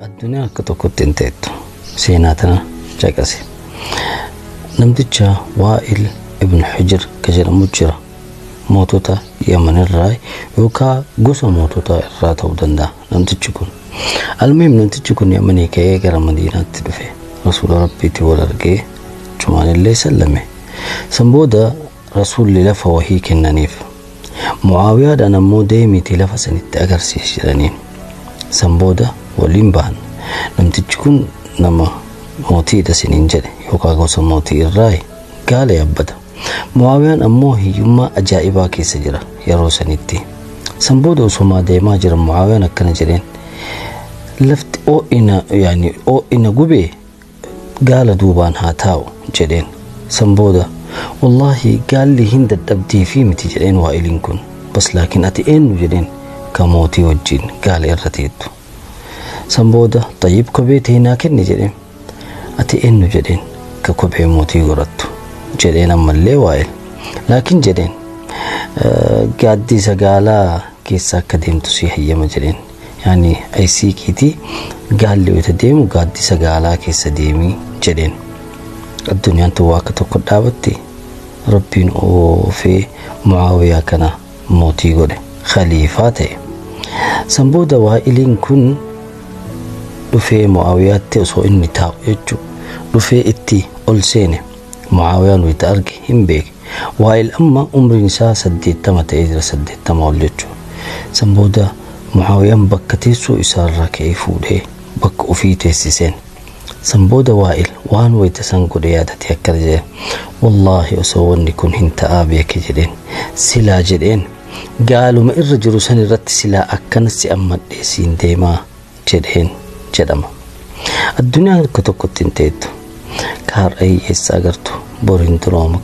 Addunyaa akka tokkotti hin teettu seenaa tana caqasi. Namticha Waa'il ibn Hujr ka jedhamu jira. Mootota Yaman irraa yookaan gosa mootota irraa ta'uu danda'a namtichi kun. Almuhim namtichi kun Yamanii ka'ee gara Madiinaatti dhufe. Rasuula Rabbiitti wal argee cumaan illee sallame. San booda Rasuulli lafa wahii kennaniif. Mu'aawiyaadhaan ammoo deemiitii lafa sanitti agarsiisi jedhaniin. San booda waliin ba'an. Namtichi kun nama mootiidha siniin jedhe yookaan gosa mootii irraa gaala yabbata. Mu'aawiyaan ammoo hiyyummaa ajaa'ibaa keessa jira yeroo sanitti. San booda osoo deemaa jira Mu'aawiyaan akkana jedheen, lafti oo'ina gubee gaala duubaan haa taa'u jedheen. San booda wallahi gaalli hin dadhabdii fi miti jedheen Waa'iliin kun. Bas laakiin ati eenyu jedheen, ka mootii wajjin gaala irra teettu. San booda tayyib kophee teenaa kenni jedheen. Ati eenyu jedheen, ka kophee mootii godhattu jedheen ammallee Waa'il. Laakiin jedheen gaaddisa gaalaa keessa akka deemtu si hayyama jedheen. Yaani aysii kiitii gaalli wayita deemu gaaddisa gaalaa keessa deemii jedheen. Addunyaan tun akka tokko dhaabatti Rabbiin oofee Mu'aawiyaa kana mootii godhe, khaliifaa ta'e. San booda Waa'iliin kun dhufee Mu'aawiyaatti osoo inni taa'u jechuudha. Dhufee itti ol seene. Mu'aawiyaan wayita arge hin beeke. Waa'il amma umriin isaa 80 ta'ee jira, 80 ol jechuudha. San booda Mu'aawiyaan bakka teessoo isaarraa ka'ee fuudhee bakka ofii teessiseen. San booda Waa'il waan wayita san godhe yaadate akkana jedheen, wallaahi osoo wanni kun hin ta'aa beeke jedheen, silaa jedheen gaaluma irra jiru san irratti silaa akkana si ammadhee siin deemaa jedheen jedhama. Addunyaan akka tokkotti hin teettu. Ka har'a hiyyeessa agartu boriin durooma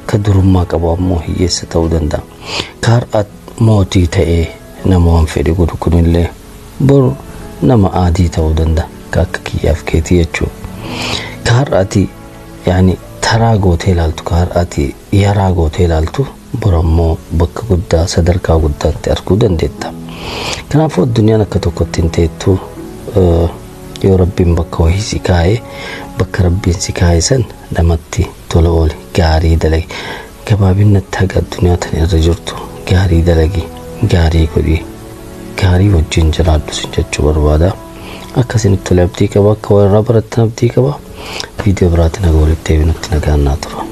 ka durummaa qabu ammoo hiyyeessa ta'uu danda'a. Ka har'a mootii ta'ee nama waan fedhe godhu kunillee bor nama aadii ta'uu danda'a. Ka akka kiyyaaf keetii jechuudha. Ka har'aati taraa gootee ilaaltu, ka har'aati yaraa gootee ilaaltu bor ammoo bakka guddaa sadarkaa guddaatti arguu dandeetta. Kanaafuu addunyaan akka tokkotti hin teettu. Yoo Rabbiin bakka wahii si kaa'ee bakka Rabbiin si kaa'e san namatti tola oole gaarii dalagi. Gabaabinatti haga addunyaa tan irra jirtu gaarii dalagi, gaarii godhi, gaarii wajjin jiraadhu sin jechuu barbaada. Akkasinitti tola abdii qaba, akka warra barattan abdii qaba. Viidiyoo biraatiin haga walitti deebinutti nagaan naa tura.